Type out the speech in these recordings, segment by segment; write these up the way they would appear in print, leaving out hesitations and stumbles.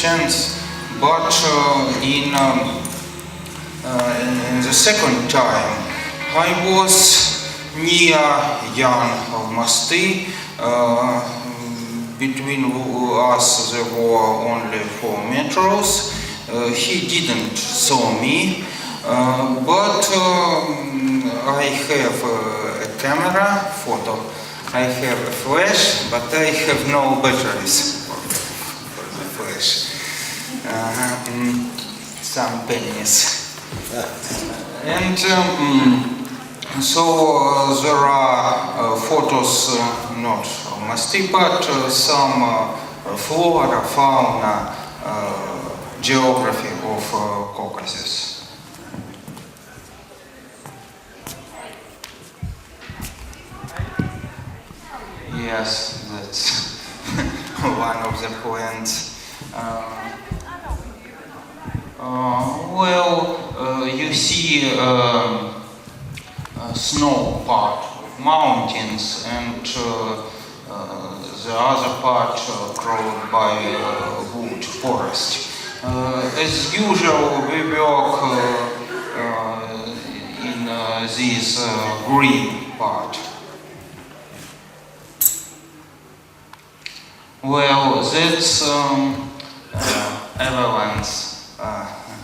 chance, but in the second time I was near Jan of Mosty. Between us there were only 4 meters. He didn't saw me, but I have a camera, photo. I have a flash, but I have no batteries for the flash. Some pennies. And so there are photos, not of Mosty, but some flora, fauna, geography of Caucasus. Yes, that's one of the points. You see snow part of mountains, and the other part covered by wood forest. As usual, we work in this green part. Well, that's avalanche.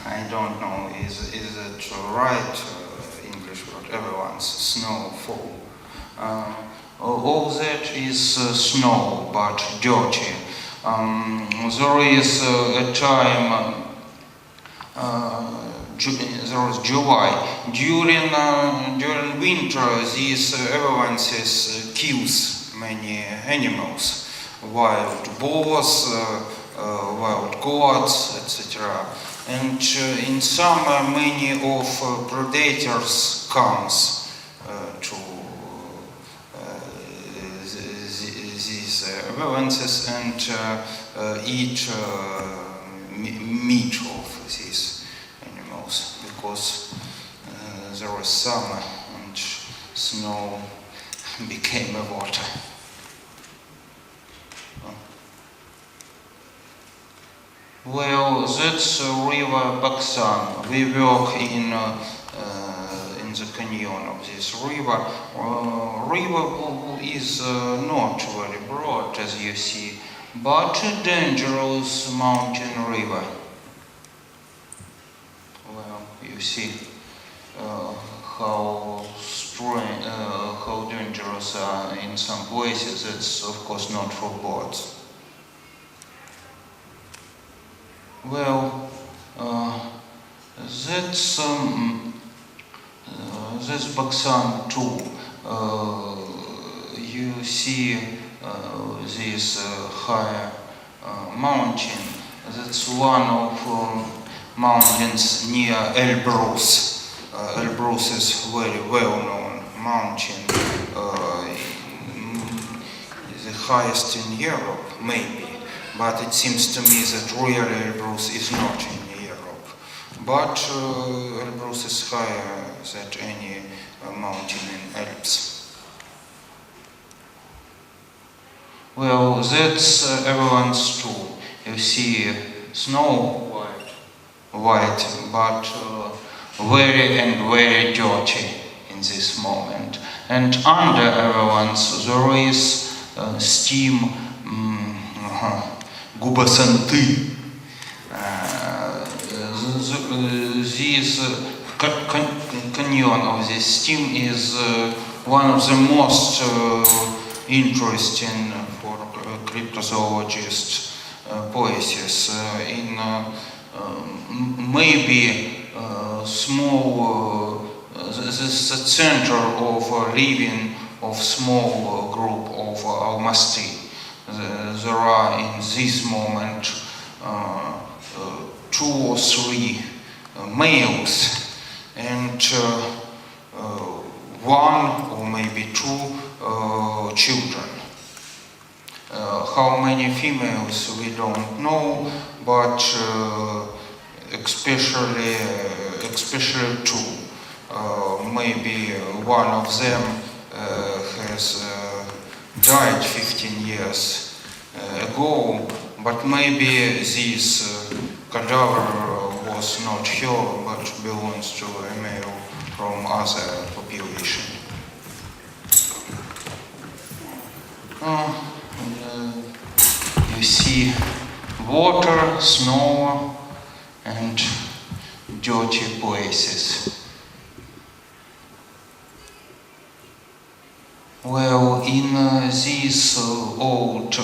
I don't know, is it right English word, avalanche, snowfall. All that is snow, but dirty. There is a time, there was July. During winter, these avalanches kills many animals. Wild boars, wild goats, etc. And in summer, many of predators comes to these avalanches and eat meat of these animals, because there was summer and snow became a water. Well, that's river Baksan. We work in the canyon of this river. River is not very broad, as you see, but a dangerous mountain river. Well, you see how dangerous in some places. That's of course not for boats. Well, that's Baksan too. You see this high mountain. That's one of mountains near Elbrus. Elbrus is very well-known mountain, the highest in Europe, maybe. But it seems to me that real Elbrus is not in Europe. But Elbrus is higher than any mountain in Alps. Well, that's avalanche too. You see snow white, but very and very dirty in this moment. And under avalanche there is steam. Gubasanty. This canyon of this steam is one of the most interesting for cryptozoologists places. In maybe small, this is the center of living of small group of Almasty. There are in this moment 2 or 3 males and 1 or maybe 2 children. How many females we don't know, but especially 2. Maybe one of them has died 15 years ago, but maybe this cadaver was not her, but belongs to a male from other population. You see water, snow, and dirty places. Well, in this old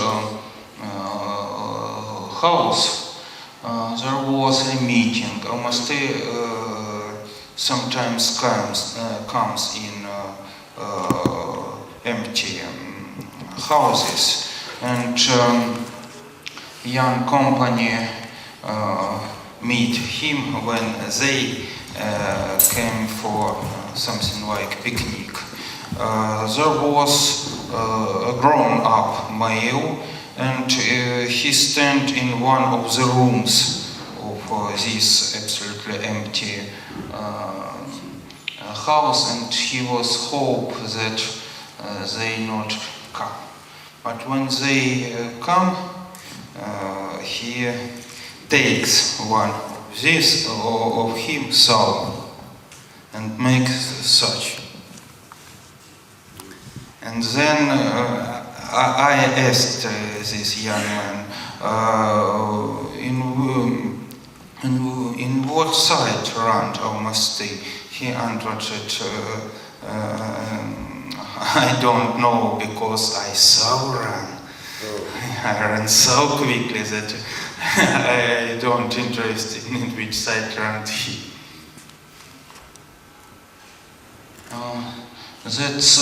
house, there was a meeting. Almost sometimes comes in empty houses, and young company meet him when they came for something like picnic. There was a grown-up male, and he stand in one of the rooms of this absolutely empty house, and he was hope that they not come. But when they come, he takes one of this of him soul and makes such. And then I asked this young man, in what side around almost he answered, I don't know, because I so ran. I ran so quickly that I don't interested in which side ran he. That's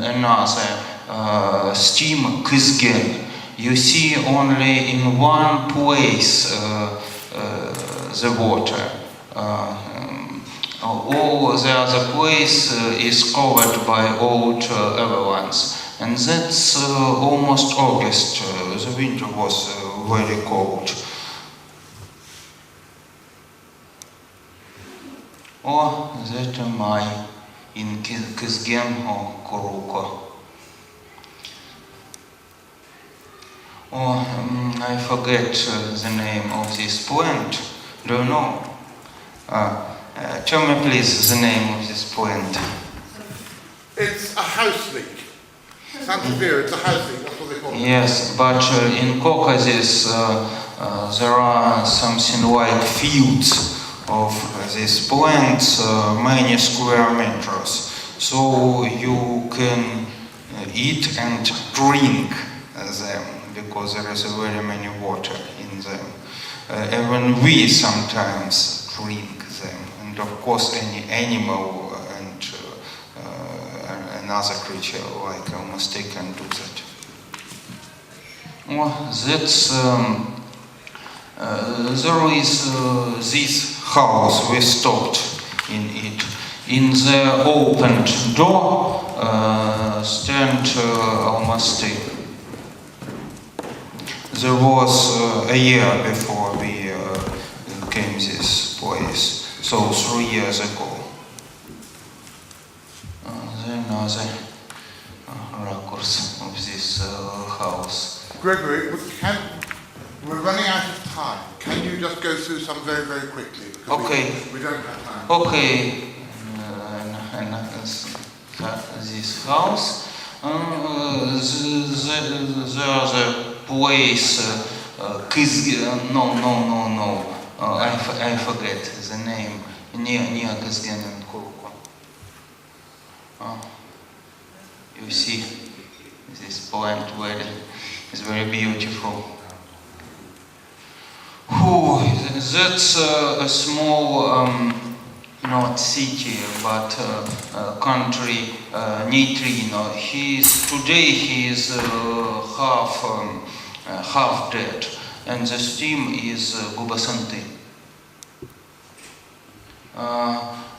another steam Kizgen. You see only in one place the water. All the other place is covered by old avalanches. And that's almost August. The winter was very cold. Or that am I in Kizgen or Kuruko. Oh, I forget the name of this plant. Do you know? Tell me please the name of this plant. It's a house leek. Santander, it's a house leek, that's what they call it. Yes, but in Caucasus there are something like fields of these plants, many square meters. So you can eat and drink them because there is very many water in them. Even we sometimes drink them, and of course any animal and another creature like almost they can do that. Well, that's there is this house, we stopped in it. In the opened door stand almost there was a year before we came this place, so 3 years ago. Another records of this house. Gregory, we're running out of time. Can you just go through some very, very quickly? Okay. We don't have time. Okay. This house. The other place. No. I forget the name. Near Kizgen and Kuruko. You see, this plant is very beautiful. That's a small, not city, but country, Neutrino. Today he is half dead, and the steam is Gubasanti.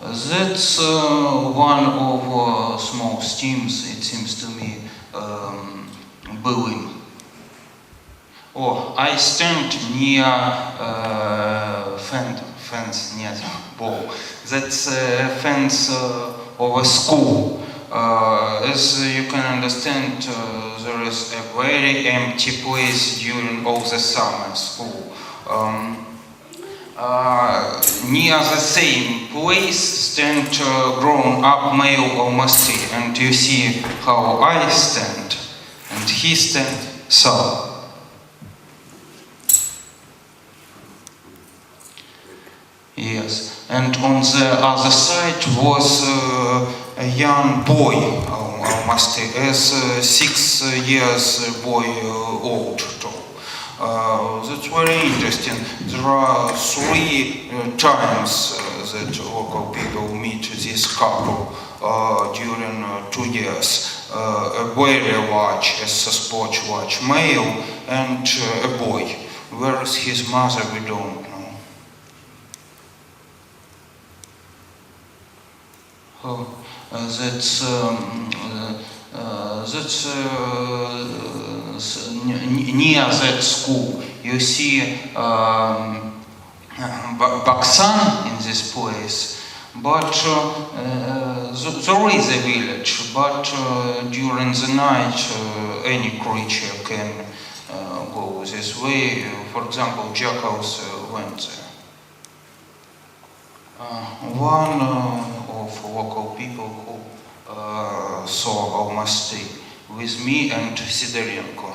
That's one of small steams, it seems to me, Berlin. Oh, I stand near fence near the wall. That's a fence of a school. As you can understand, there is a very empty place during all the summer school. Near the same place stand grown-up male almosti, and you see how I stand, and he stand so. Yes, and on the other side was a young boy, almost as 6 years boy old tall. That's very interesting. There are 3 times that local people meet this couple during 2 years. A very large, as suspect large male and a boy. Where is his mother? We don't know. That's near that school. You see Baksan in this place, but there is a village, but during the night any creature can go this way. For example, jackals went there. One of local people who saw almosti with me and Sidorenko.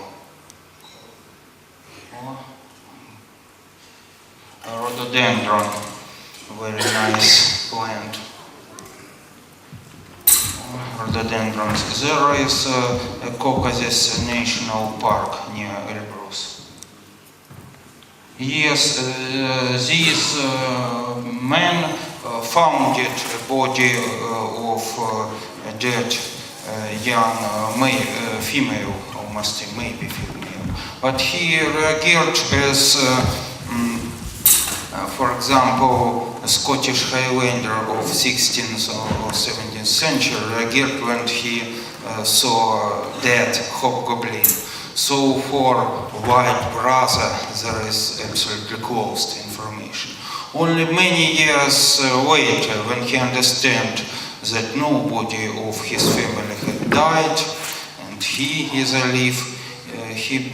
Rhododendron, very nice plant. Rhododendrons. There is a Caucasus National Park near Elbrus. Yes, these men found a body of a dead young female, almost maybe female. But he reagered as, for example, a Scottish Highlander of 16th or 17th century reagered when he saw a dead hobgoblin. So for white brother there is absolutely closed information. Only many years later, when he understands that nobody of his family had died and he is alive, he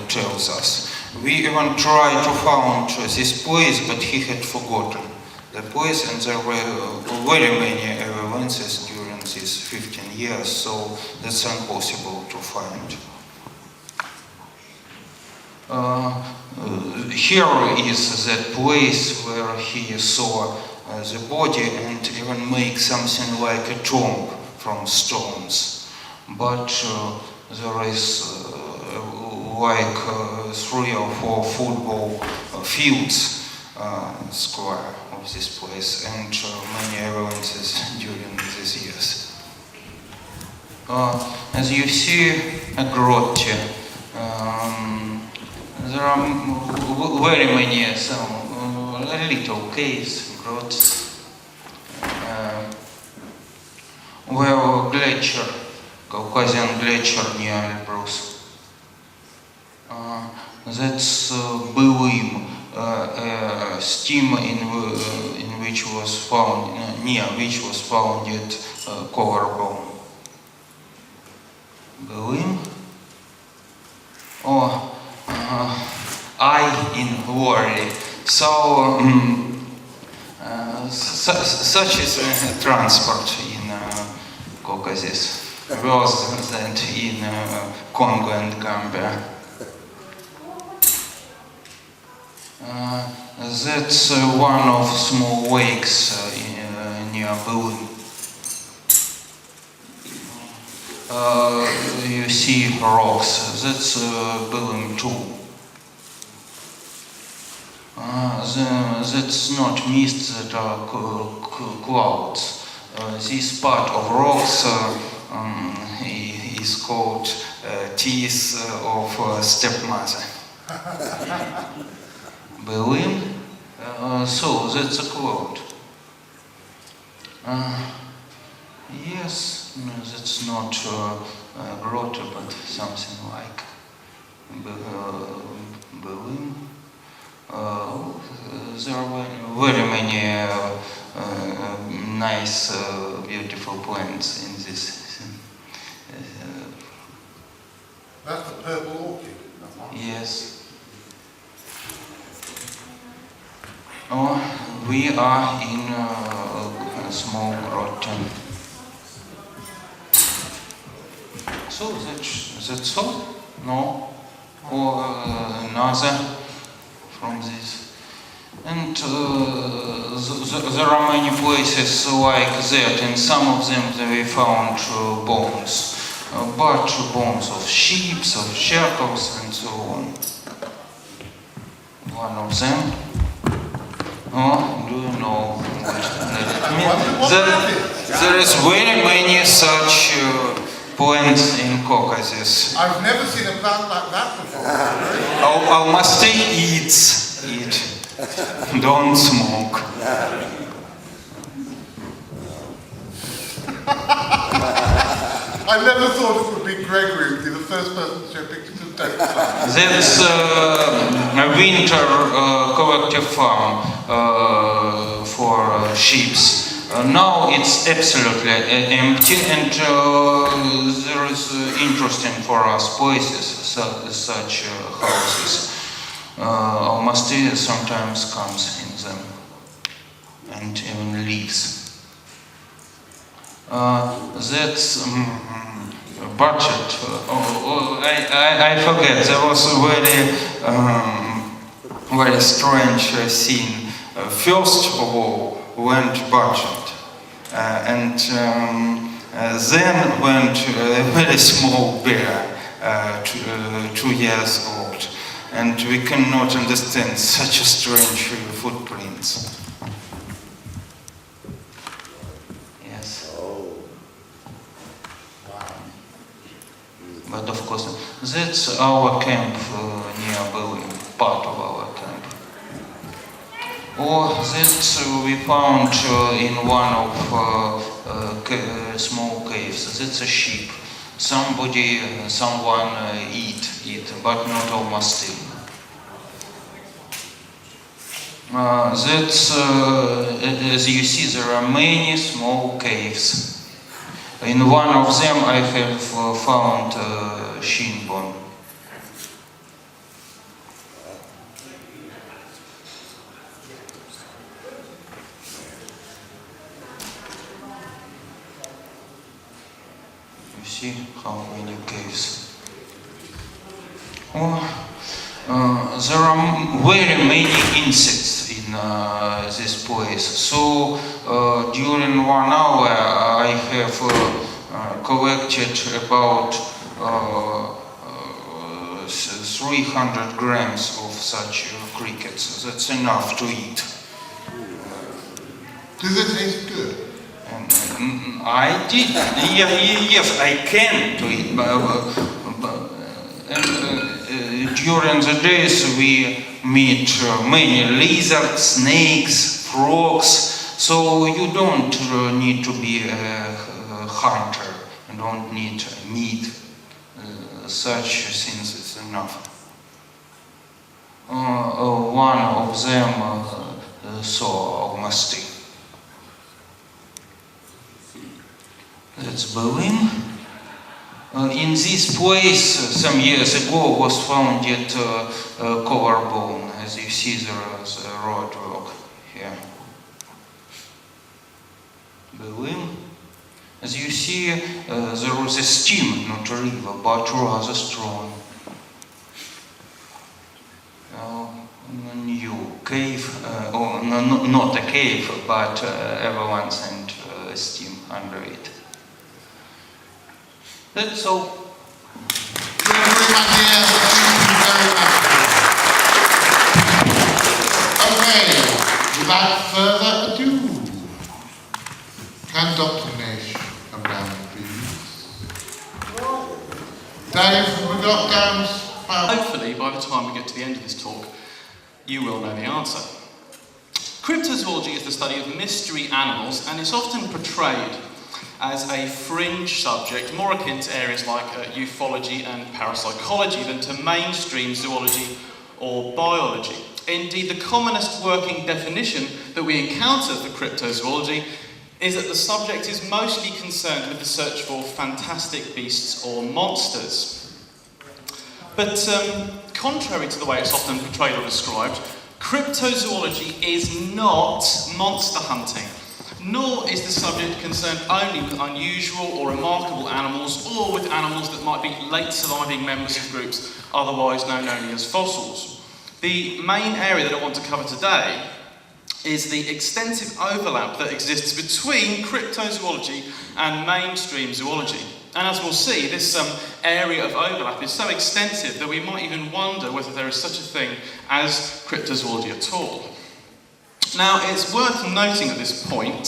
tells us. We even tried to find this place, but he had forgotten the place, and there were very many evidences during these 15 years, so that's impossible to find. Here is that place where he saw the body and even make something like a tomb from stones. But there is like 3 or 4 football fields square of this place, and many evidences during these years. As you see, a grotte. There are very many little caves, grottes. Well, glacier, Caucasian glacier near Elbrus. That's Belim, steam in which was found, near which was founded collarbone. Belim? Oh. I in worry. So such is transport in Caucasus, worse than in Congo and Gambia. That's one of small lakes near Belim. You see rocks. That's Belim too. That's not mist, that are clouds. This part of rocks is called teeth of stepmother. Belim? So that's a cloud. Yes, no, that's not grotto, but something like Belim. There are very many nice, beautiful plants in this. That's the purple orchid. Yes. Oh, we are in a small grotto. So that's all? No? Or another from this? And there are many places like that. In some of them we found bones. But bones of sheep, of jackals, and so on. One of them. Oh, do you know what there is very many such plants in Caucasus. I've never seen a plant like that before. Almasty eats it. Don't smoke. I never thought it would be Gregory would be the first person to show pictures of dead plants. That's a winter collective farm for sheep. Now it's absolutely empty, and there is interesting for us places, such houses. Almasty sometimes comes in them, and even lives. That's budget. I forget. There was a very strange scene. First of all, went budget, and then went a very small bear, 2 years old, and we cannot understand such a strange footprints. But of course, that's our camp near Berlin, part of our camp. Or that we found in one of small caves. That's a sheep. Someone eat it, but not almost. That's, as you see, there are many small caves. In one of them I have found shin bone. You see how many caves? There are very many insects in this place. So during 1 hour I have collected about 300 grams of such crickets. That's enough to eat. Do they taste good? I did. Yes, I can do it. During the days we meet many lizards, snakes, frogs, so you don't need to be a hunter. You don't need meat. Such things is enough. One of them saw almost. That's Berlin. In this place, some years ago, was founded collarbone. As you see, there is a roadwork here. Berlin. As you see, there was a stream, not a river, but rather strong. New cave, or no, not a cave, but everyone sent steam under it. That's all. Gregory, my dear, thank you very much. Okay, without further ado, can Dr. Nash come down, please? Dave, we got down. Hopefully, by the time we get to the end of this talk, you will know the answer. Cryptozoology is the study of mystery animals, and it's often portrayed as a fringe subject, more akin to areas like ufology and parapsychology than to mainstream zoology or biology. Indeed, the commonest working definition that we encounter for cryptozoology is that the subject is mostly concerned with the search for fantastic beasts or monsters. But contrary to the way it's often portrayed or described, cryptozoology is not monster hunting, nor is the subject concerned only with unusual or remarkable animals or with animals that might be late surviving members of groups otherwise known only as fossils. The main area that I want to cover today is the extensive overlap that exists between cryptozoology and mainstream zoology. And as we'll see, this area of overlap is so extensive that we might even wonder whether there is such a thing as cryptozoology at all. Now, it's worth noting at this point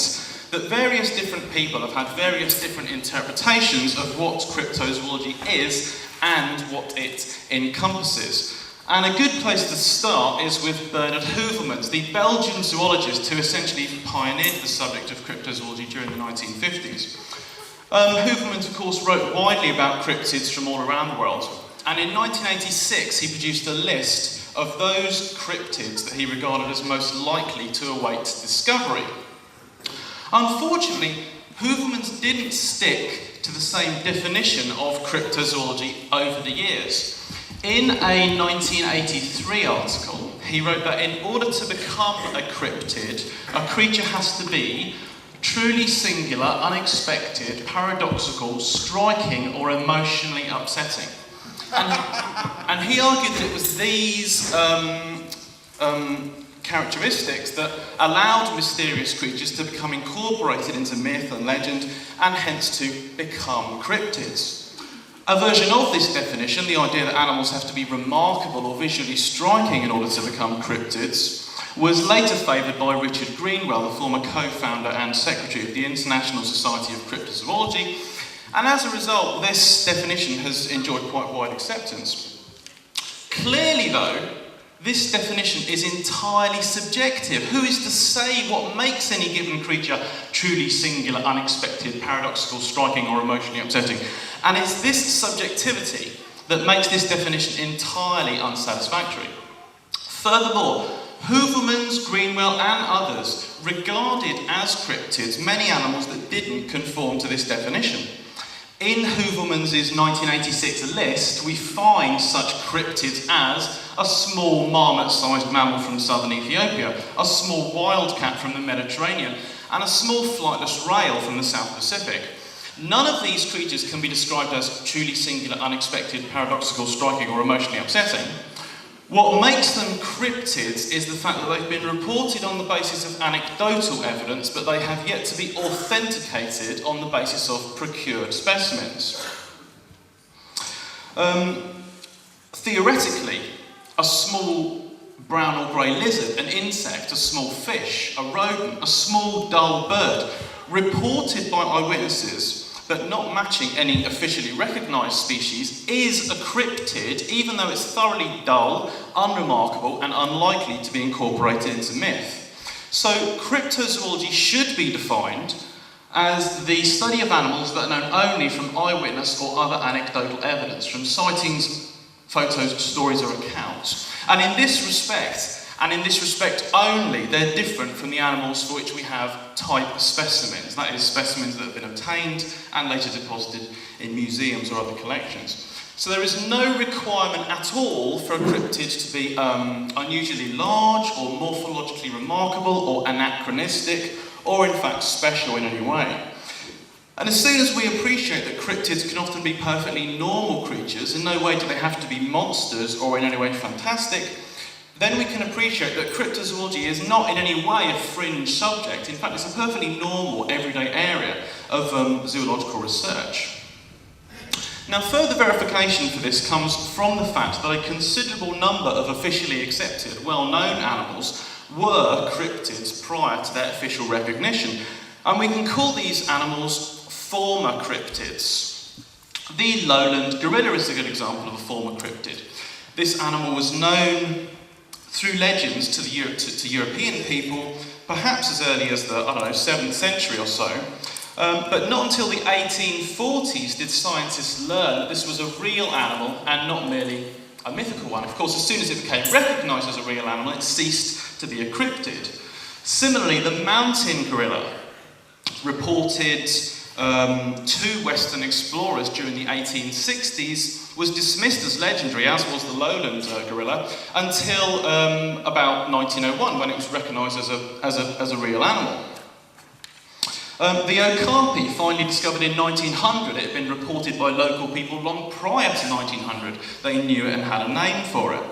that various different people have had various different interpretations of what cryptozoology is and what it encompasses. And a good place to start is with Bernard Heuvelmans, the Belgian zoologist who essentially pioneered the subject of cryptozoology during the 1950s. Heuvelmans, of course, wrote widely about cryptids from all around the world. And in 1986, he produced a list of those cryptids that he regarded as most likely to await discovery. Unfortunately, Heuvelmans didn't stick to the same definition of cryptozoology over the years. In a 1983 article, he wrote that in order to become a cryptid, a creature has to be truly singular, unexpected, paradoxical, striking, or emotionally upsetting. And he argued that it was these characteristics that allowed mysterious creatures to become incorporated into myth and legend, and hence to become cryptids. A version of this definition, the idea that animals have to be remarkable or visually striking in order to become cryptids, was later favoured by Richard Greenwell, the former co-founder and secretary of the International Society of Cryptozoology, and as a result, this definition has enjoyed quite wide acceptance. Clearly, though, this definition is entirely subjective. Who is to say what makes any given creature truly singular, unexpected, paradoxical, striking, or emotionally upsetting? And it's this subjectivity that makes this definition entirely unsatisfactory. Furthermore, Heuvelmans, Greenwell, and others regarded as cryptids many animals that didn't conform to this definition. In Heuvelmans' 1986 list, we find such cryptids as a small marmot-sized mammal from southern Ethiopia, a small wildcat from the Mediterranean, and a small flightless rail from the South Pacific. None of these creatures can be described as truly singular, unexpected, paradoxical, striking, or emotionally upsetting. What makes them cryptids is the fact that they've been reported on the basis of anecdotal evidence, but they have yet to be authenticated on the basis of procured specimens. Theoretically, a small brown or grey lizard, an insect, a small fish, a rodent, a small dull bird, reported by eyewitnesses but not matching any officially recognised species, is a cryptid, even though it's thoroughly dull, unremarkable, and unlikely to be incorporated into myth. So cryptozoology should be defined as the study of animals that are known only from eyewitness or other anecdotal evidence, from sightings, photos, stories, or accounts. And in this respect only, they're different from the animals for which we have type specimens, that is, specimens that have been obtained and later deposited in museums or other collections. So there is no requirement at all for a cryptid to be unusually large or morphologically remarkable or anachronistic or in fact special in any way. And as soon as we appreciate that cryptids can often be perfectly normal creatures, in no way do they have to be monsters or in any way fantastic, then we can appreciate that cryptozoology is not in any way a fringe subject. In fact, it's a perfectly normal, everyday area of zoological research. Now, further verification for this comes from the fact that a considerable number of officially accepted, well-known animals were cryptids prior to their official recognition. And we can call these animals former cryptids. The lowland gorilla is a good example of a former cryptid. This animal was known through legends to European people, perhaps as early as the, 7th century or so. But not until the 1840s did scientists learn that this was a real animal and not merely a mythical one. Of course, as soon as it became recognised as a real animal, it ceased to be a cryptid. Similarly, the mountain gorilla, reported to Western explorers during the 1860s, was dismissed as legendary, as was the lowland gorilla, until about 1901, when it was recognised as a real animal. The okapi, finally discovered in 1900, it had been reported by local people long prior to 1900. They knew it and had a name for it.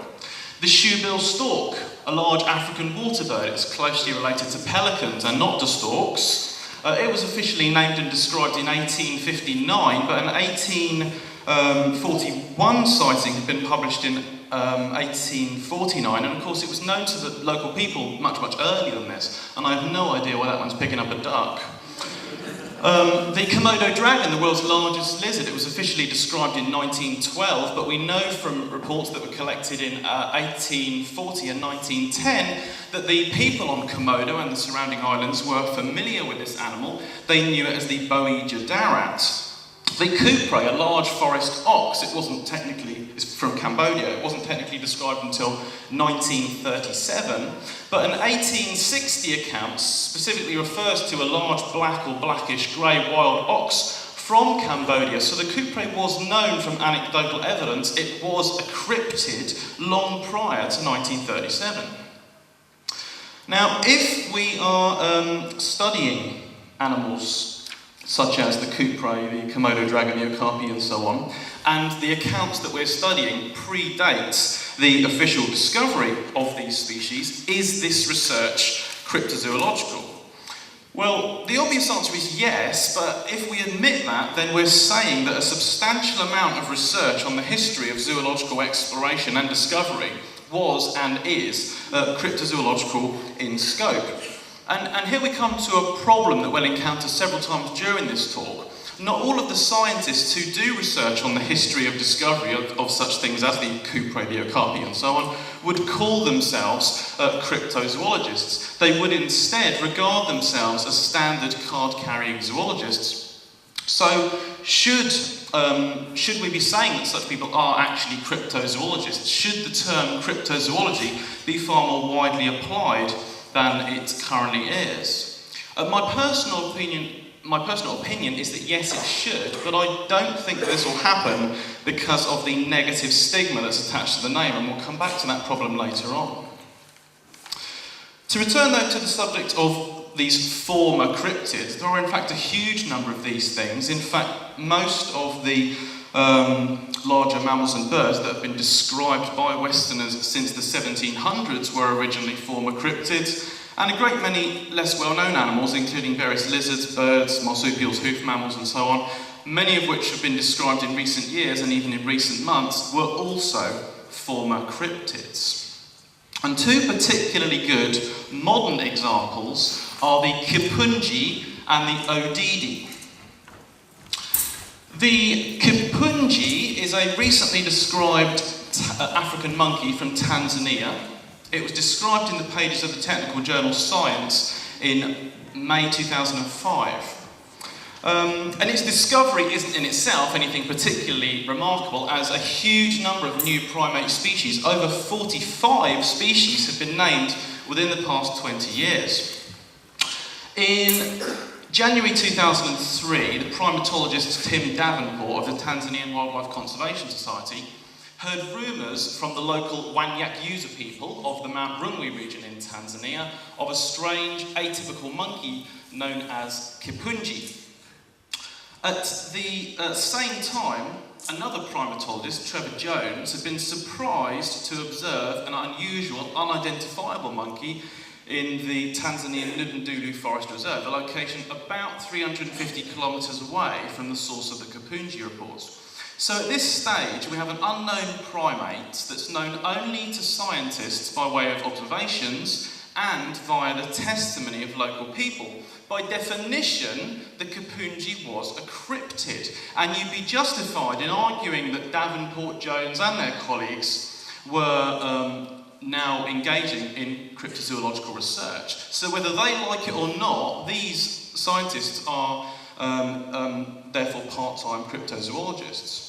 The shoebill stork, a large African water bird, it's closely related to pelicans and not to storks. It was officially named and described in 1859, but an 1841 sighting had been published in 1849, and of course it was known to the local people much, much earlier than this, and I have no idea why that one's picking up a duck. The Komodo dragon, the world's largest lizard, it was officially described in 1912, but we know from reports that were collected in 1840 and 1910 that the people on Komodo and the surrounding islands were familiar with this animal. They knew it as the Boija darat. The coupre, a large forest ox, it's from Cambodia, it wasn't technically described until 1937, but an 1860 account specifically refers to a large black or blackish grey wild ox from Cambodia. So the coupre was known from anecdotal evidence. It was a cryptid long prior to 1937. Now, if we are studying animals such as the coupre, the Komodo dragon, the okapi, and so on, and the accounts that we're studying predate the official discovery of these species, is this research cryptozoological? Well, the obvious answer is yes, but if we admit that, then we're saying that a substantial amount of research on the history of zoological exploration and discovery was and is cryptozoological in scope. And here we come to a problem that we'll encounter several times during this talk. Not all of the scientists who do research on the history of discovery of such things as the coupre, the okapi, and so on, would call themselves cryptozoologists. They would instead regard themselves as standard card-carrying zoologists. So, should we be saying that such people are actually cryptozoologists? Should the term cryptozoology be far more widely applied than it currently is? My personal opinion is that yes, it should, but I don't think that this will happen because of the negative stigma that's attached to the name, and we'll come back to that problem later on. To return though to the subject of these former cryptids, there are in fact a huge number of these things. In fact, most of the larger mammals and birds that have been described by Westerners since the 1700s were originally former cryptids, and a great many less well-known animals, including various lizards, birds, marsupials, hoof mammals, and so on, many of which have been described in recent years and even in recent months, were also former cryptids. And two particularly good modern examples are the kipunji and the odidi. The kipunji is a recently described African monkey from Tanzania. It was described in the pages of the technical journal Science in May 2005. And its discovery isn't in itself anything particularly remarkable, as a huge number of new primate species, over 45 species, have been named within the past 20 years. In January 2003, the primatologist Tim Davenport of the Tanzanian Wildlife Conservation Society heard rumours from the local Wanyakyusa people of the Mount Rungwe region in Tanzania of a strange, atypical monkey known as kipunji. At the same time, another primatologist, Trevor Jones, had been surprised to observe an unusual, unidentifiable monkey in the Tanzanian Ndundulu Forest Reserve, a location about 350 kilometres away from the source of the kipunji reports. So at this stage, we have an unknown primate that's known only to scientists by way of observations and via the testimony of local people. By definition, the kipunji was a cryptid, and you'd be justified in arguing that Davenport, Jones and their colleagues were now engaging in cryptozoological research. So whether they like it or not, these scientists are therefore part-time cryptozoologists.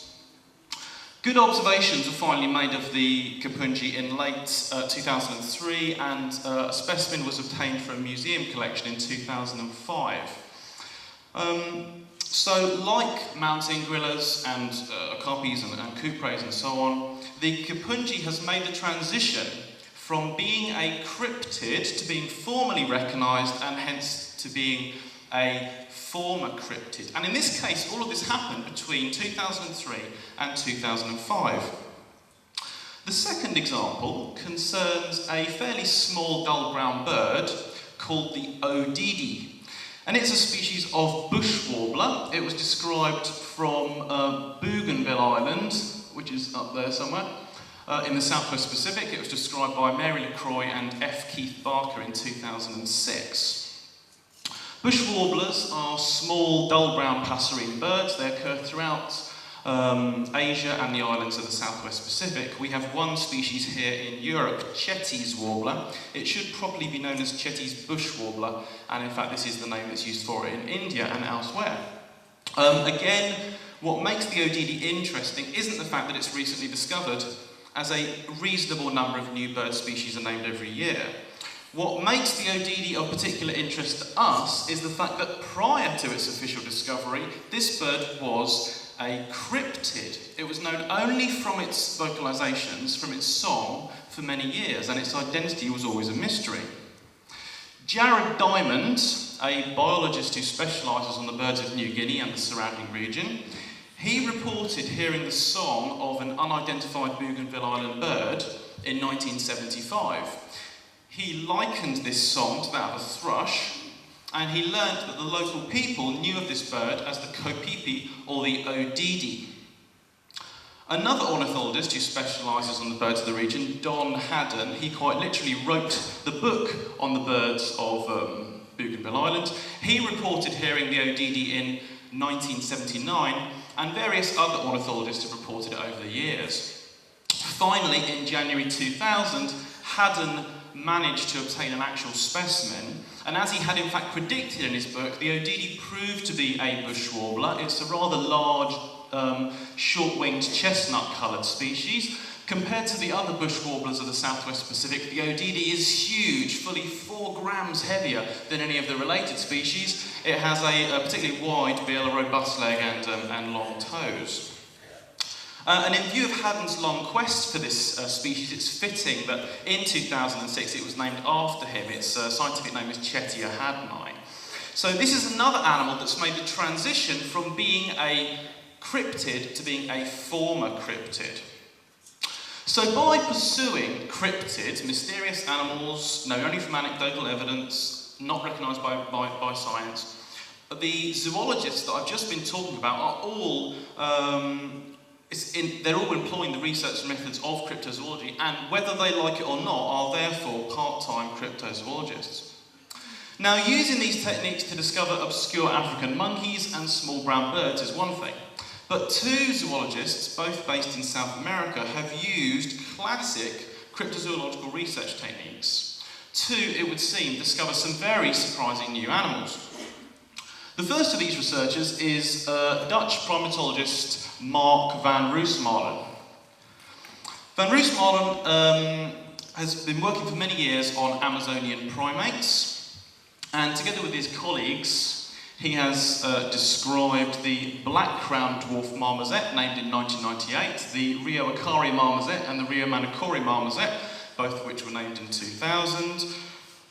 Good observations were finally made of the Capungi in late 2003, and a specimen was obtained from a museum collection in 2005. So, like mountain gorillas and okapis and cupres and so on, the Capungi has made the transition from being a cryptid to being formally recognised, and hence to being a former cryptid. And in this case, all of this happened between 2003 and 2005. The second example concerns a fairly small dull brown bird called the odidi. And it's a species of bush warbler. It was described from Bougainville Island, which is up there somewhere, in the Southwest Pacific. It was described by Mary LaCroix and F. Keith Barker in 2006. Bush warblers are small, dull brown passerine birds. They occur throughout Asia and the islands of the Southwest Pacific. We have one species here in Europe, Chetty's warbler. It should probably be known as Chetty's bush warbler, and in fact this is the name that's used for it in India and elsewhere. Again, what makes the odidi interesting isn't the fact that it's recently discovered, as a reasonable number of new bird species are named every year. What makes the odidi of particular interest to us is the fact that prior to its official discovery, this bird was a cryptid. It was known only from its vocalizations, from its song, for many years, and its identity was always a mystery. Jared Diamond, a biologist who specialises on the birds of New Guinea and the surrounding region, he reported hearing the song of an unidentified Bougainville Island bird in 1975. He likened this song to that of a thrush, and he learnt that the local people knew of this bird as the kopipi, or the odidi. Another ornithologist who specialises on the birds of the region, Don Haddon, he quite literally wrote the book on the birds of Bougainville Island. He reported hearing the odidi in 1979, and various other ornithologists have reported it over the years. Finally, in January 2000, Haddon managed to obtain an actual specimen, and as he had in fact predicted in his book, the odidi proved to be a bush warbler. It's a rather large, short-winged chestnut-coloured species. Compared to the other bush warblers of the Southwest Pacific, the odidi is huge, fully 4 grams heavier than any of the related species. It has a particularly wide bill, a robust leg, and long toes. And in view of Haddon's long quest for this species, it's fitting that in 2006 it was named after him. Its scientific name is Chettia haddoni. So this is another animal that's made the transition from being a cryptid to being a former cryptid. So by pursuing cryptids, mysterious animals known only from anecdotal evidence, not recognised by science, the zoologists that I've just been talking about are all they're all employing the research methods of cryptozoology, and whether they like it or not, are therefore part-time cryptozoologists. Now, using these techniques to discover obscure African monkeys and small brown birds is one thing, but 2 zoologists, both based in South America, have used classic cryptozoological research techniques to, it would seem, discover some very surprising new animals. The first of these researchers is Dutch primatologist Mark van Roosmalen. Van Roosmalen has been working for many years on Amazonian primates, and together with his colleagues, he has described the black-crowned dwarf marmoset, named in 1998, the Rio Akari marmoset and the Rio Manakori marmoset, both of which were named in 2000,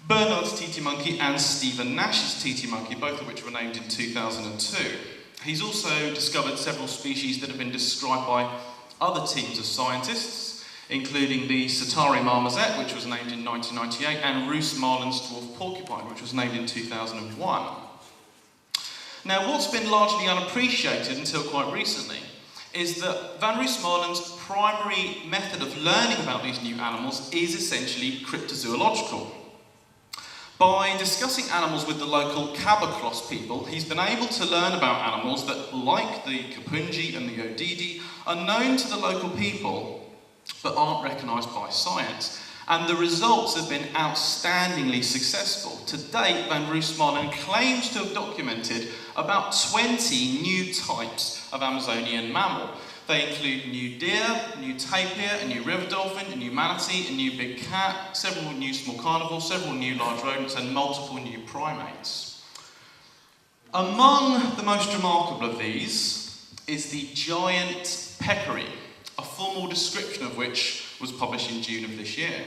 Bernard's titi monkey and Stephen Nash's titi monkey, both of which were named in 2002. He's also discovered several species that have been described by other teams of scientists, including the Satari marmoset, which was named in 1998, and Roosmalen's dwarf porcupine, which was named in 2001. Now, what's been largely unappreciated until quite recently is that Van Roosmalen's primary method of learning about these new animals is essentially cryptozoological. By discussing animals with the local Caboclos people, he's been able to learn about animals that, like the Capungi and the odidi, are known to the local people but aren't recognised by science. And the results have been outstandingly successful. To date, Van Roosmalen claims to have documented about 20 new types of Amazonian mammal. They include new deer, new tapir, a new river dolphin, a new manatee, a new big cat, several new small carnivores, several new large rodents, and multiple new primates. Among the most remarkable of these is the giant peccary, a formal description of which was published in June of this year.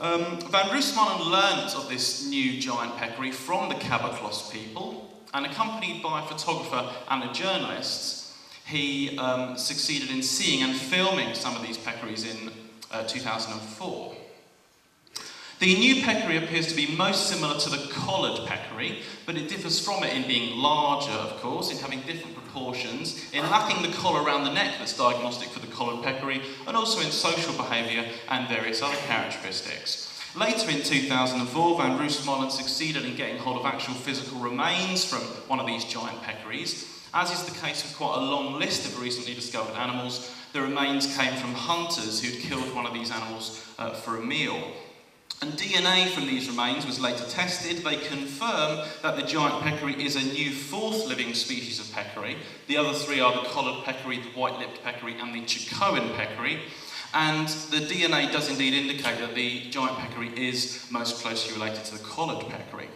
Van Roosmalen learnt of this new giant peccary from the Kabaklos people, and accompanied by a photographer and a journalist, he succeeded in seeing and filming some of these peccaries in 2004. The new peccary appears to be most similar to the collared peccary, but it differs from it in being larger, of course, in having different proportions, in lacking the collar around the neck that's diagnostic for the collared peccary, and also in social behaviour and various other characteristics. Later in 2004, Van Roosmalen succeeded in getting hold of actual physical remains from one of these giant peccaries. As is the case with quite a long list of recently discovered animals, the remains came from hunters who'd killed one of these animals for a meal. And DNA from these remains was later tested. They confirm that the giant peccary is a new fourth living species of peccary. The other three are the collared peccary, the white-lipped peccary, and the Chicoan peccary. And the DNA does indeed indicate that the giant peccary is most closely related to the collared peccary.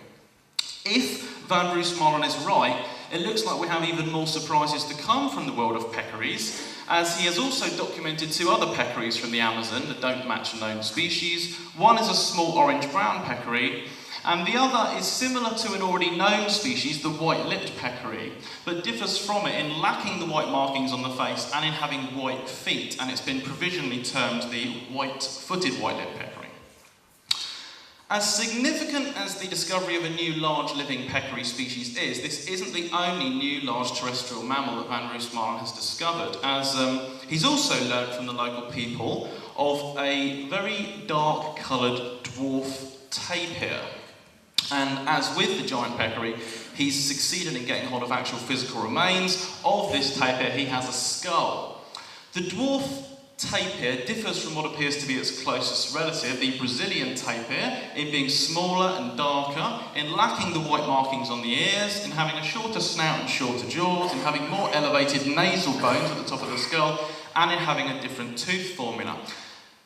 If Van Roosmalen is right, it looks like we have even more surprises to come from the world of peccaries, as he has also documented two other peccaries from the Amazon that don't match a known species. One is a small orange-brown peccary, and the other is similar to an already known species, the white-lipped peccary, but differs from it in lacking the white markings on the face and in having white feet, and it's been provisionally termed the white-footed white-lipped peccary. As significant as the discovery of a new large living peccary species is, this isn't the only new large terrestrial mammal that Van Roosmalen has discovered, as he's also learned from the local people of a very dark coloured dwarf tapir. And as with the giant peccary, he's succeeded in getting hold of actual physical remains of this tapir. He has a skull. The dwarf tapir differs from what appears to be its closest relative, the Brazilian tapir, in being smaller and darker, in lacking the white markings on the ears, in having a shorter snout and shorter jaws, in having more elevated nasal bones at the top of the skull, and in having a different tooth formula.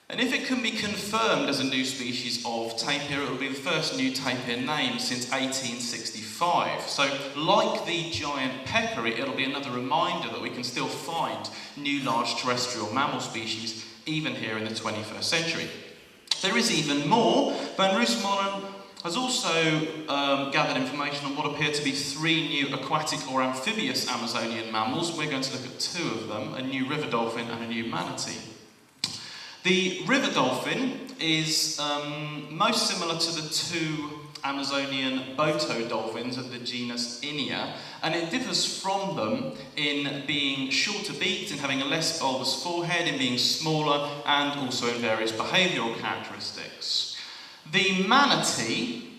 And if it can be confirmed as a new species of tapir, it will be the first new tapir named since 1865. So, like the giant peccary, it'll be another reminder that we can still find new large terrestrial mammal species, even here in the 21st century. There is even more. Van Roosmalen has also gathered information on what appear to be three new aquatic or amphibious Amazonian mammals. We're going to look at two of them, a new river dolphin and a new manatee. The river dolphin is most similar to the two Amazonian boto dolphins of the genus Inia, and it differs from them in being shorter beaked, in having a less bulbous forehead, in being smaller, and also in various behavioural characteristics. The manatee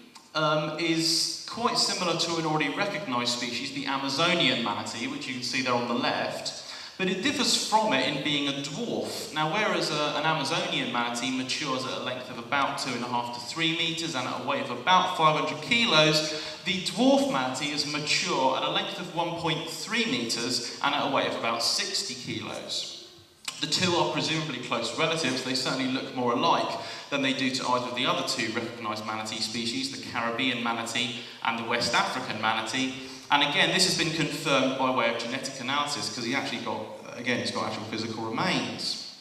is quite similar to an already recognised species, the Amazonian manatee, which you can see there on the left. But it differs from it in being a dwarf. Now, whereas an Amazonian manatee matures at a length of about 2.5 to 3 metres and at a weight of about 500 kilos, the dwarf manatee is mature at a length of 1.3 metres and at a weight of about 60 kilos. The two are presumably close relatives. They certainly look more alike than they do to either of the other two recognised manatee species, the Caribbean manatee and the West African manatee. And again, this has been confirmed by way of genetic analysis because he's got actual physical remains.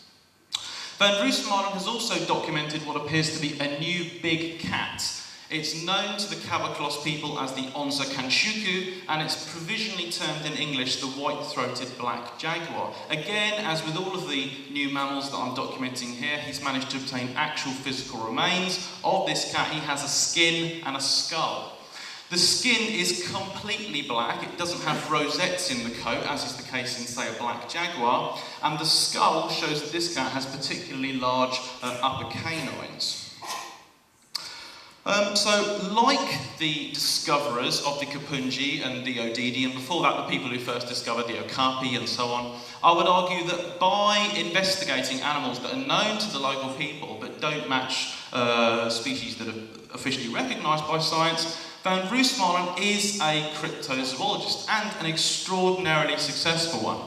Van Roosmalen has also documented what appears to be a new big cat. It's known to the Kabaklos people as the Onza Kanshuku, and it's provisionally termed in English the white-throated black jaguar. Again, as with all of the new mammals that I'm documenting here, he's managed to obtain actual physical remains of this cat. He has a skin and a skull. The skin is completely black, it doesn't have rosettes in the coat, as is the case in, say, a black jaguar, and the skull shows that this cat has particularly large upper canines. So, like the discoverers of the Kapunji and the Odidi, and before that the people who first discovered the Okapi and so on, I would argue that by investigating animals that are known to the local people but don't match species that are officially recognised by science, Van Roosmalen is a cryptozoologist, and an extraordinarily successful one.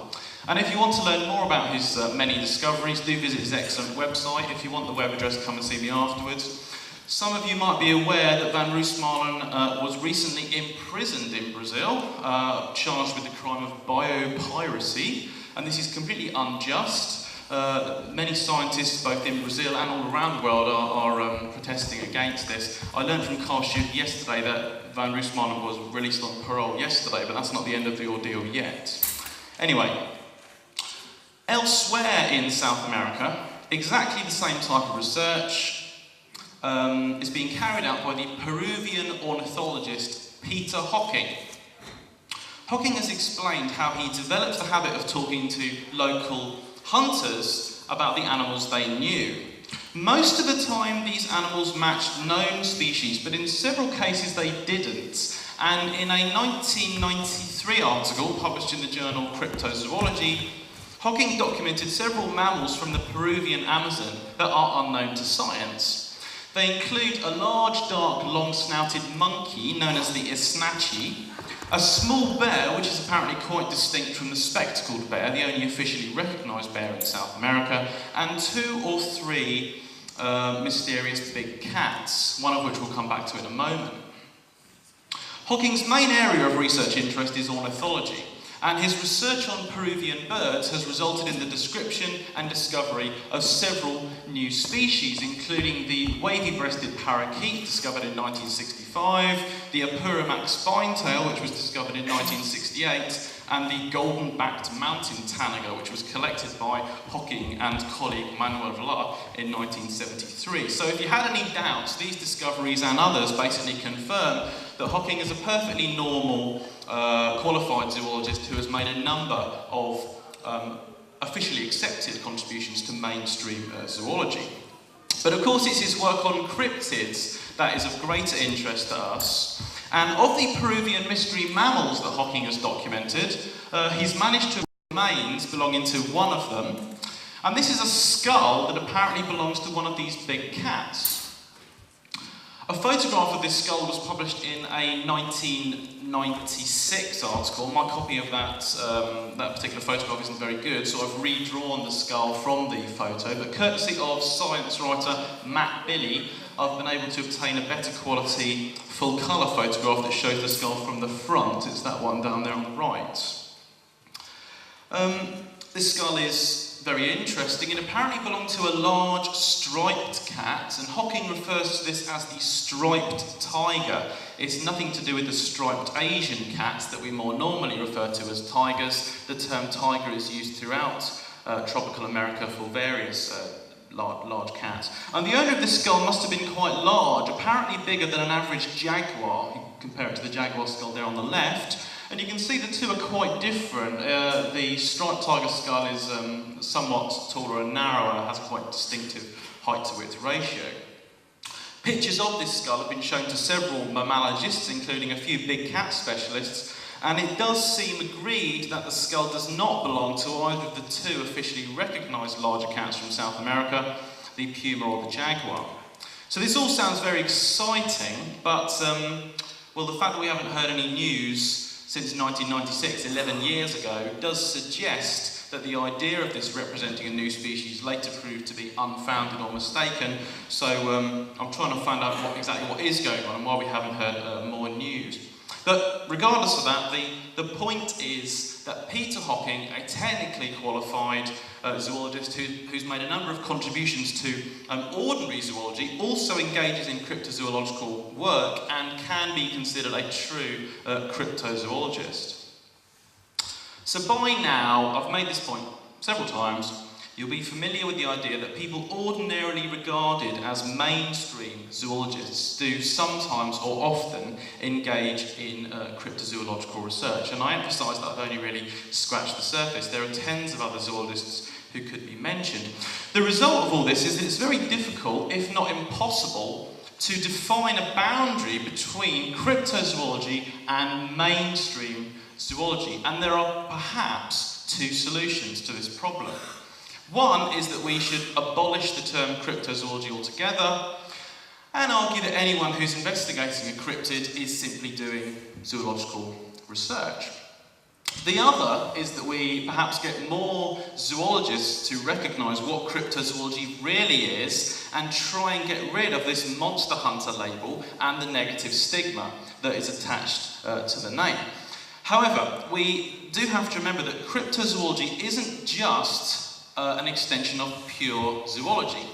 And if you want to learn more about his many discoveries, do visit his excellent website. If you want the web address, come and see me afterwards. Some of you might be aware that Van Roosmalen was recently imprisoned in Brazil, charged with the crime of biopiracy, and this is completely unjust. Many scientists, both in Brazil and all around the world, are protesting against this. I learned from Carl Schuch yesterday that Van Roosmalen was released on parole yesterday, but that's not the end of the ordeal yet. Anyway, elsewhere in South America, exactly the same type of research is being carried out by the Peruvian ornithologist Peter Hocking. Hocking has explained how he developed the habit of talking to local hunters about the animals they knew. Most of the time these animals matched known species, but in several cases they didn't. And in a 1993 article published in the journal Cryptozoology, Hocking documented several mammals from the Peruvian Amazon that are unknown to science. They include a large, dark, long-snouted monkey known as the isnachi, a small bear, which is apparently quite distinct from the spectacled bear, the only officially recognised bear in South America, and 2 or 3 mysterious big cats, one of which we'll come back to in a moment. Hocking's main area of research interest is ornithology, and his research on Peruvian birds has resulted in the description and discovery of several new species, including the wavy-breasted parakeet, discovered in 1965, the Apurimac spinetail, which was discovered in 1968, and the golden-backed mountain tanager, which was collected by Hocking and colleague Manuel Vla in 1973. So if you had any doubts, these discoveries and others basically confirm that Hocking is a perfectly normal, qualified zoologist who has made a number of officially accepted contributions to mainstream zoology. But of course it's his work on cryptids that is of greater interest to us. And of the Peruvian mystery mammals that Hocking has documented, he's managed to remains belonging to one of them. And this is a skull that apparently belongs to one of these big cats. A photograph of this skull was published in a 1996 article. My copy of that particular photograph isn't very good, so I've redrawn the skull from the photo. But courtesy of science writer Matt Billy, I've been able to obtain a better quality full colour photograph that shows the skull from the front. It's that one down there on the right. This skull is very interesting. It apparently belonged to a large striped cat, and Hocking refers to this as the striped tiger. It's nothing to do with the striped Asian cats that we more normally refer to as tigers. The term tiger is used throughout tropical America for various large cats. And the owner of this skull must have been quite large, apparently bigger than an average jaguar. You can compare it to the jaguar skull there on the left. And you can see the two are quite different. The striped tiger skull is somewhat taller and narrower, has quite distinctive height to width ratio. Pictures of this skull have been shown to several mammalogists, including a few big cat specialists, and it does seem agreed that the skull does not belong to either of the 2 officially recognised larger cats from South America, the puma or the jaguar. So this all sounds very exciting, but well, the fact that we haven't heard any news since 1996, 11 years ago, does suggest that the idea of this representing a new species later proved to be unfounded or mistaken. So I'm trying to find out exactly what is going on and why we haven't heard more news. But regardless of that, the point is that Peter Hocking, a technically qualified zoologist who's made a number of contributions to ordinary zoology, also engages in cryptozoological work and can be considered a true cryptozoologist. So by now, I've made this point several times, you'll be familiar with the idea that people ordinarily regarded as mainstream zoologists do sometimes or often engage in cryptozoological research. And I emphasise that I've only really scratched the surface. There are tens of other zoologists who could be mentioned. The result of all this is that it's very difficult, if not impossible, to define a boundary between cryptozoology and mainstream zoology. And there are perhaps 2 solutions to this problem. One is that we should abolish the term cryptozoology altogether and argue that anyone who's investigating a cryptid is simply doing zoological research. The other is that we perhaps get more zoologists to recognise what cryptozoology really is and try and get rid of this monster hunter label and the negative stigma that is attached to the name. However, we do have to remember that cryptozoology isn't just an extension of pure zoology.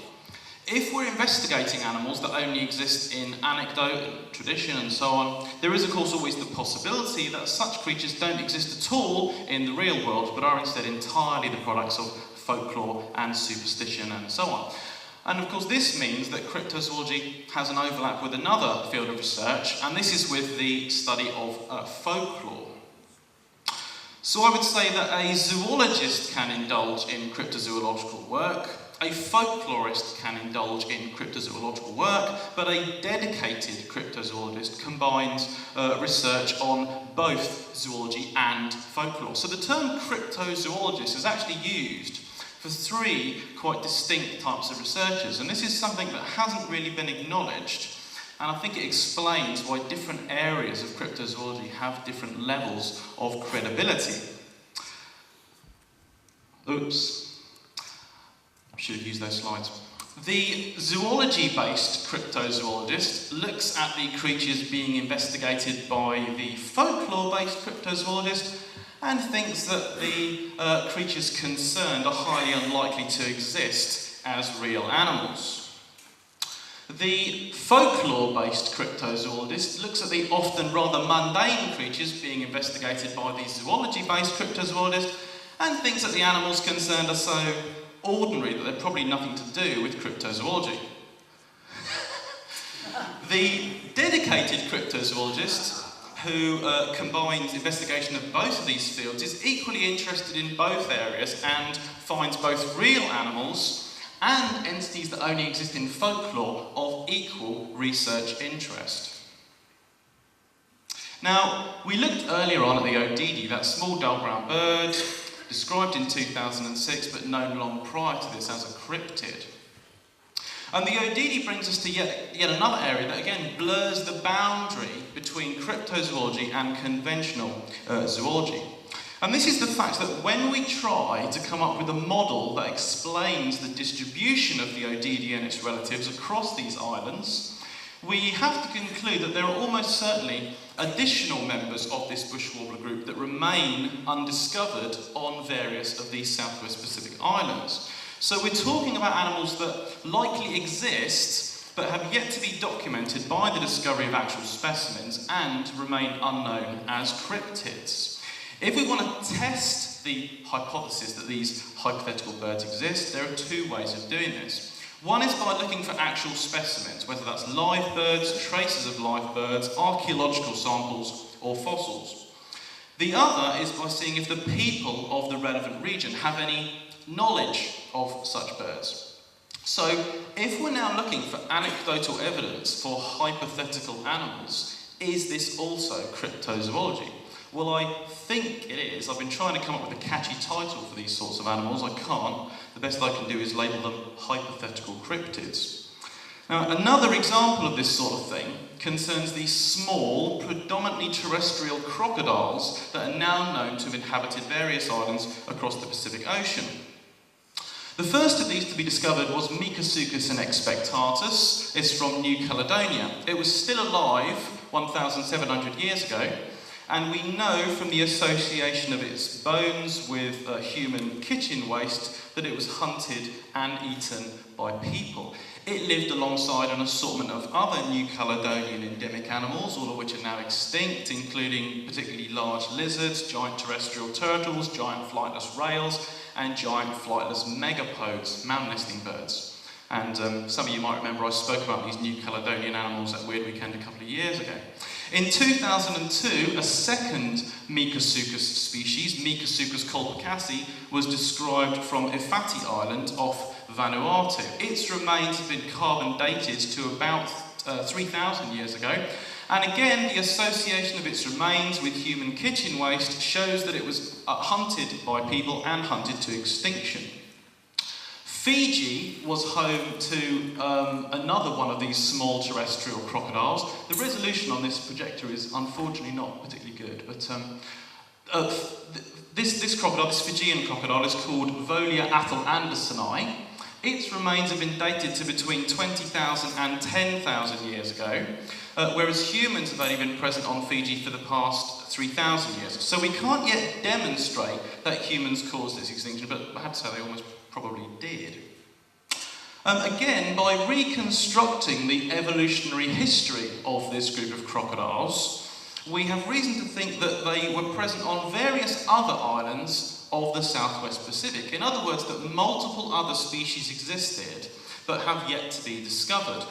If we're investigating animals that only exist in anecdote and tradition and so on, there is of course always the possibility that such creatures don't exist at all in the real world, but are instead entirely the products of folklore and superstition and so on. And of course this means that cryptozoology has an overlap with another field of research, and this is with the study of folklore. So I would say that a zoologist can indulge in cryptozoological work, a folklorist can indulge in cryptozoological work, but a dedicated cryptozoologist combines research on both zoology and folklore. So the term cryptozoologist is actually used for three quite distinct types of researchers, and this is something that hasn't really been acknowledged, and I think it explains why different areas of cryptozoology have different levels of credibility. Oops. Should have used those slides. The zoology-based cryptozoologist looks at the creatures being investigated by the folklore-based cryptozoologist and thinks that the creatures concerned are highly unlikely to exist as real animals. The folklore-based cryptozoologist looks at the often rather mundane creatures being investigated by the zoology-based cryptozoologist and thinks that the animals concerned are so ordinary that they're probably nothing to do with cryptozoology. The dedicated cryptozoologist, who combines investigation of both of these fields, is equally interested in both areas and finds both real animals and entities that only exist in folklore of equal research interest. Now, we looked earlier on at the odidi, that small dull brown bird, described in 2006 but known long prior to this as a cryptid. And the odidi brings us to yet another area that again blurs the boundary between cryptozoology and conventional zoology. And this is the fact that when we try to come up with a model that explains the distribution of the odidi and its relatives across these islands, we have to conclude that there are almost certainly additional members of this bush warbler group that remain undiscovered on various of these Southwest Pacific islands. So we're talking about animals that likely exist but have yet to be documented by the discovery of actual specimens and remain unknown as cryptids. If we want to test the hypothesis that these hypothetical birds exist, there are two ways of doing this. One is by looking for actual specimens, whether that's live birds, traces of live birds, archaeological samples, or fossils. The other is by seeing if the people of the relevant region have any knowledge of such birds. So, if we're now looking for anecdotal evidence for hypothetical animals, is this also cryptozoology? Well, I think it is. I've been trying to come up with a catchy title for these sorts of animals. I can't. The best I can do is label them hypothetical cryptids. Now, another example of this sort of thing concerns these small, predominantly terrestrial crocodiles that are now known to have inhabited various islands across the Pacific Ocean. The first of these to be discovered was Micasuchus expectatus. It's from New Caledonia. It was still alive 1,700 years ago, and we know from the association of its bones with human kitchen waste that it was hunted and eaten by people. It lived alongside an assortment of other New Caledonian endemic animals, all of which are now extinct, including particularly large lizards, giant terrestrial turtles, giant flightless rails, and giant flightless megapodes, mountain nesting birds. And some of you might remember I spoke about these New Caledonian animals at Weird Weekend a couple of years ago. In 2002, a second Micasuchus species, Micasuchus colpacasi, was described from Ifati Island off Vanuatu. Its remains have been carbon dated to about 3,000 years ago, and again the association of its remains with human kitchen waste shows that it was hunted by people and hunted to extinction. Fiji was home to another one of these small terrestrial crocodiles. The resolution on this projector is unfortunately not particularly good, but This crocodile, this Fijian crocodile, is called Volia athel andersoni. Its remains have been dated to between 20,000 and 10,000 years ago, whereas humans have only been present on Fiji for the past 3,000 years. So we can't yet demonstrate that humans caused this extinction, but I have to say they almost probably did. Again, by reconstructing the evolutionary history of this group of crocodiles, we have reason to think that they were present on various other islands of the Southwest Pacific. In other words, that multiple other species existed but have yet to be discovered.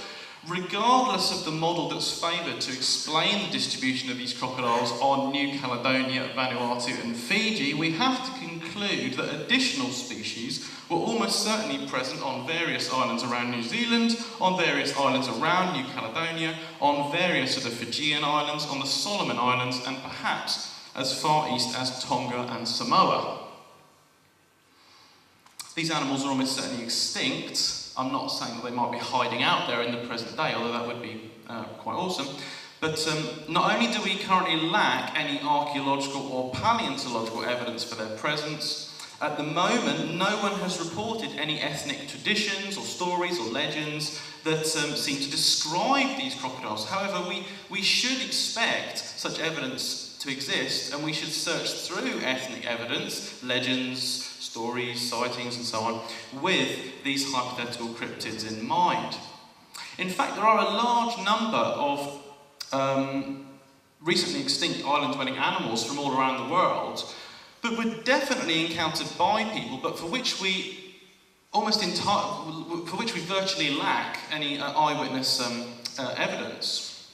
Regardless of the model that's favoured to explain the distribution of these crocodiles on New Caledonia, Vanuatu and Fiji, we have to conclude that additional species were almost certainly present on various islands around New Zealand, on various islands around New Caledonia, on various of the Fijian islands, on the Solomon Islands, and perhaps as far east as Tonga and Samoa. These animals are almost certainly extinct. I'm not saying that they might be hiding out there in the present day, although that would be quite awesome. But not only do we currently lack any archaeological or paleontological evidence for their presence, at the moment no one has reported any ethnic traditions or stories or legends that seem to describe these crocodiles. However, we should expect such evidence to exist, and we should search through ethnic evidence, legends, stories, sightings and so on, with these hypothetical cryptids in mind. In fact, there are a large number of recently extinct island-dwelling animals from all around the world that were definitely encountered by people, but for which we virtually lack any eyewitness evidence.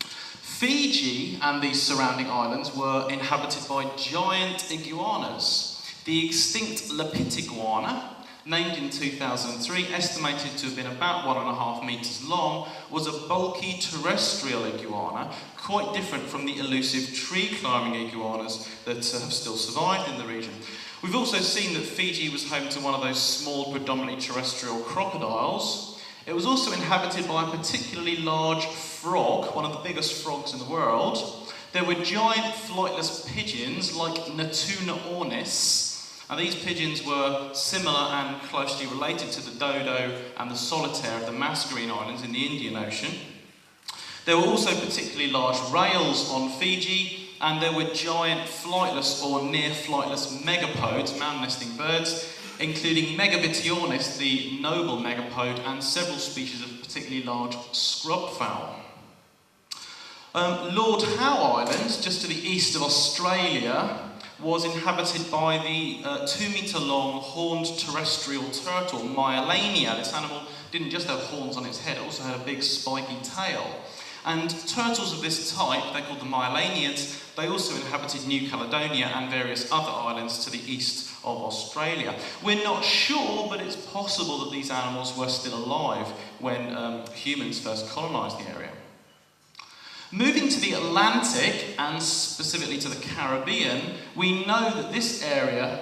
Fiji and the surrounding islands were inhabited by giant iguanas. The extinct Lepidiguana, named in 2003, estimated to have been about 1.5 metres long, was a bulky terrestrial iguana, quite different from the elusive tree-climbing iguanas that have still survived in the region. We've also seen that Fiji was home to one of those small, predominantly terrestrial crocodiles. It was also inhabited by a particularly large frog, one of the biggest frogs in the world. There were giant flightless pigeons like Natuna ornis, and these pigeons were similar and closely related to the dodo and the solitaire of the Mascarene Islands in the Indian Ocean. There were also particularly large rails on Fiji, and there were giant flightless or near flightless megapodes, mound-nesting birds, including Megavitionis, the noble megapode, and several species of particularly large scrub fowl. Lord Howe Island, just to the east of Australia, was inhabited by the 2-metre-long horned terrestrial turtle, Myelania. This animal didn't just have horns on its head, it also had a big spiky tail. And turtles of this type, they're called the Myelaniids, they also inhabited New Caledonia and various other islands to the east of Australia. We're not sure, but it's possible that these animals were still alive when humans first colonised the area. Moving to the Atlantic, and specifically to the Caribbean, we know that this area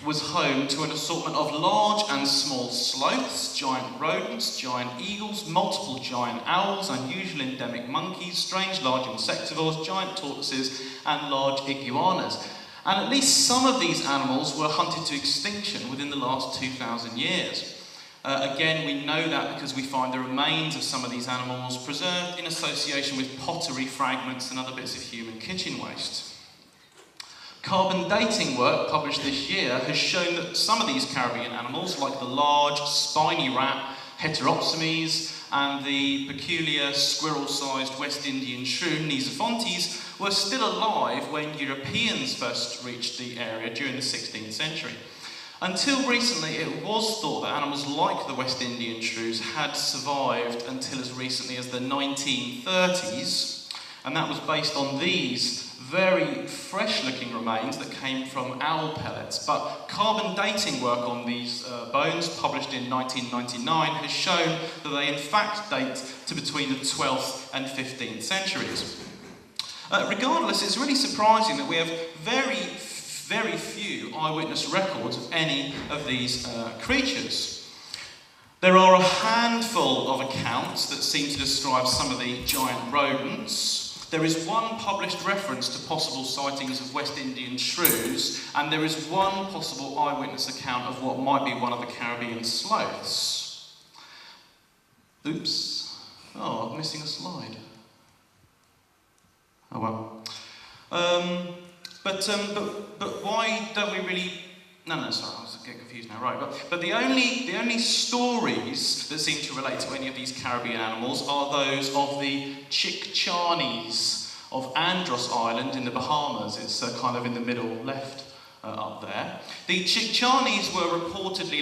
was home to an assortment of large and small sloths, giant rodents, giant eagles, multiple giant owls, unusual endemic monkeys, strange large insectivores, giant tortoises, and large iguanas. And at least some of these animals were hunted to extinction within the last 2,000 years. Again, we know that because we find the remains of some of these animals preserved in association with pottery fragments and other bits of human kitchen waste. Carbon dating work published this year has shown that some of these Caribbean animals, like the large spiny rat Heteropsimes and the peculiar squirrel-sized West Indian shrew Nisophontes, were still alive when Europeans first reached the area during the 16th century. Until recently, it was thought that animals like the West Indian shrews had survived until as recently as the 1930s, and that was based on these very fresh-looking remains that came from owl pellets. But carbon dating work on these bones, published in 1999, has shown that they in fact date to between the 12th and 15th centuries. Regardless, it's really surprising that we have very few eyewitness records of any of these creatures. There are a handful of accounts that seem to describe some of the giant rodents, There is one published reference to possible sightings of West Indian shrews, and there is one possible eyewitness account of what might be one of the Caribbean sloths. Oops. Oh, I'm missing a slide. Oh well. But why don't we really... No, sorry, I was getting confused now. Right, but the only stories that seem to relate to any of these Caribbean animals are those of the Chickachanis of Andros Island in the Bahamas. It's kind of in the middle left up there. The Chickachanis were reportedly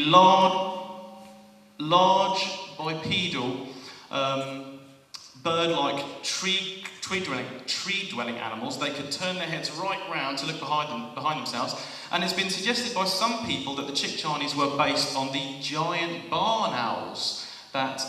large bipedal, bird-like tree-dwelling animals. They could turn their heads right round to look behind themselves, and it's been suggested by some people that the Chickachanis were based on the giant barn owls that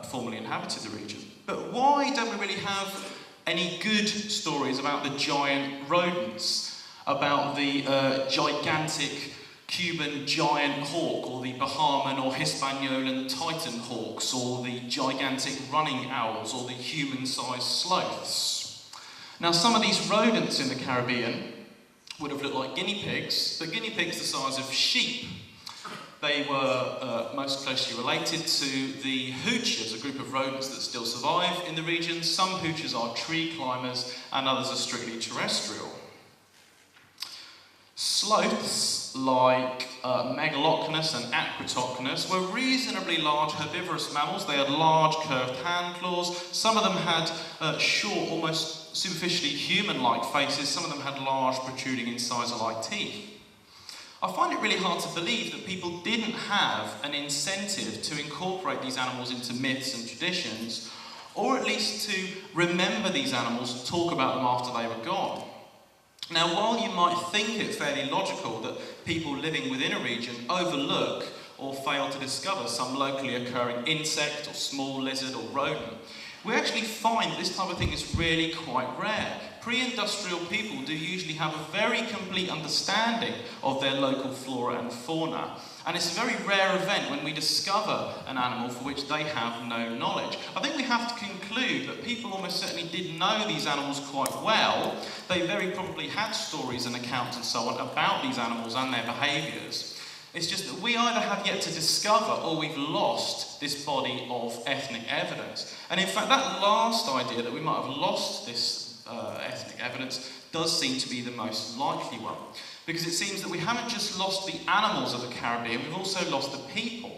formerly inhabited the region. But why don't we really have any good stories about the giant rodents, about the gigantic Cuban giant hawk, or the Bahamian or Hispaniolan titan hawks, or the gigantic running owls, or the human-sized sloths? Now, some of these rodents in the Caribbean would have looked like guinea pigs, but guinea pigs the size of sheep. They were most closely related to the hoochers, a group of rodents that still survive in the region. Some hoochers are tree climbers, and others are strictly terrestrial. Sloths, like Megalochnus and Acrotochnus, were reasonably large herbivorous mammals. They had large curved hand claws. Some of them had short, almost superficially human-like faces. Some of them had large, protruding incisor-like teeth. I find it really hard to believe that people didn't have an incentive to incorporate these animals into myths and traditions, or at least to remember these animals and talk about them after they were gone. Now, while you might think it fairly logical that people living within a region overlook or fail to discover some locally occurring insect or small lizard or rodent, we actually find that this type of thing is really quite rare. Pre-industrial people do usually have a very complete understanding of their local flora and fauna, and it's a very rare event when we discover an animal for which they have no knowledge. I think we have to conclude that people almost certainly did know these animals quite well. They very probably had stories and accounts and so on about these animals and their behaviours. It's just that we either have yet to discover or we've lost this body of ethnic evidence. And in fact, that last idea that we might have lost this ethnic evidence does seem to be the most likely one. Because it seems that we haven't just lost the animals of the Caribbean, we've also lost the people.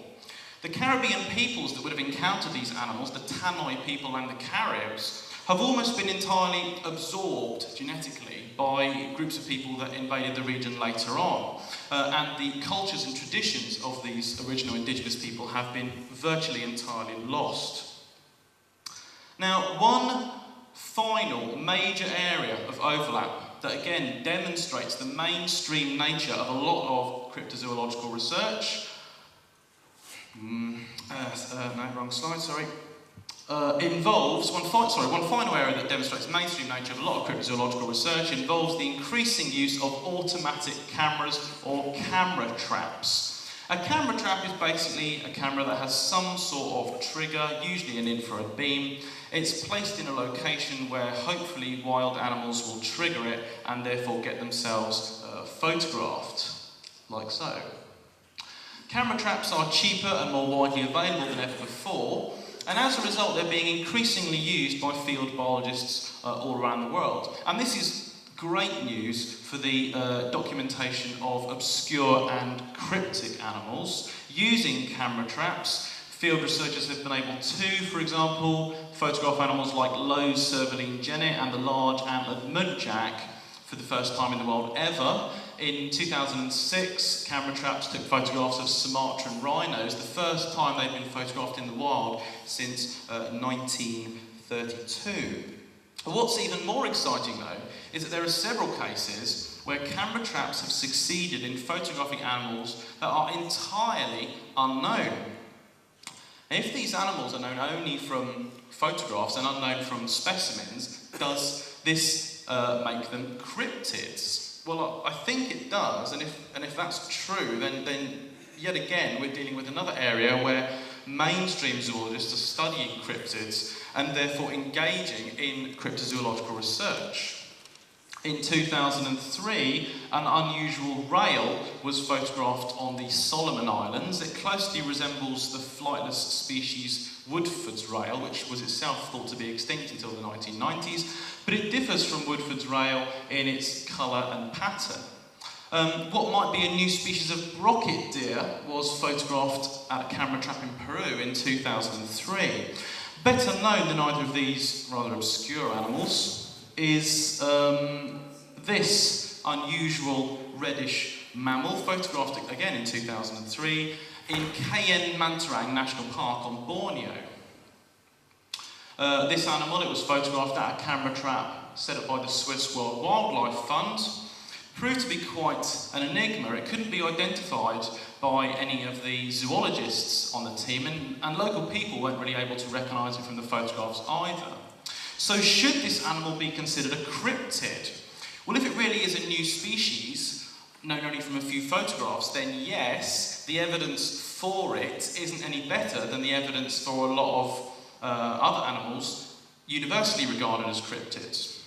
The Caribbean peoples that would have encountered these animals, the Tannoy people and the Caribs, have almost been entirely absorbed genetically by groups of people that invaded the region later on. And the cultures and traditions of these original indigenous people have been virtually entirely lost. Now, one final major area of overlap that again demonstrates the mainstream nature of a lot of cryptozoological research. No, wrong slide, sorry. Involves one final area that demonstrates the mainstream nature of a lot of cryptozoological research involves the increasing use of automatic cameras or camera traps. A camera trap is basically a camera that has some sort of trigger, usually an infrared beam. It's placed in a location where hopefully wild animals will trigger it and therefore get themselves photographed, like so. Camera traps are cheaper and more widely available than ever before, and as a result they're being increasingly used by field biologists all around the world. And this is great news for the documentation of obscure and cryptic animals. Using camera traps, field researchers have been able to, for example, photograph animals like Lowe's Cervaline genet and the large antlered muntjac for the first time in the world ever. In 2006, camera traps took photographs of Sumatran rhinos, the first time they'd been photographed in the wild since 1932. But what's even more exciting, though, is that there are several cases where camera traps have succeeded in photographing animals that are entirely unknown. If these animals are known only from photographs and unknown from specimens, does this make them cryptids? Well, I think it does, and if that's true, then yet again we're dealing with another area where mainstream zoologists are studying cryptids and therefore engaging in cryptozoological research. In 2003, an unusual rail was photographed on the Solomon Islands. It closely resembles the flightless species Woodford's rail, which was itself thought to be extinct until the 1990s, but it differs from Woodford's rail in its colour and pattern. What might be a new species of rocket deer was photographed at a camera trap in Peru in 2003. Better known than either of these rather obscure animals is this unusual reddish mammal, photographed again in 2003 in KN Mantarang National Park on Borneo. This animal, it was photographed at a camera trap set up by the Swiss World Wildlife Fund, proved to be quite an enigma. It couldn't be identified by any of the zoologists on the team, and local people weren't really able to recognise it from the photographs either. So should this animal be considered a cryptid? Well, if it really is a new species, known only from a few photographs, then yes, the evidence for it isn't any better than the evidence for a lot of other animals universally regarded as cryptids.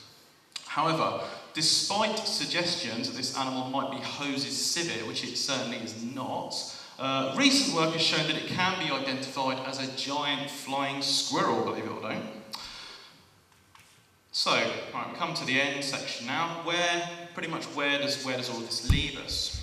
However, despite suggestions that this animal might be Hose's civet, which it certainly is not, recent work has shown that it can be identified as a giant flying squirrel, believe it or don't. So, right, we come to the end section now. Where does all of this leave us?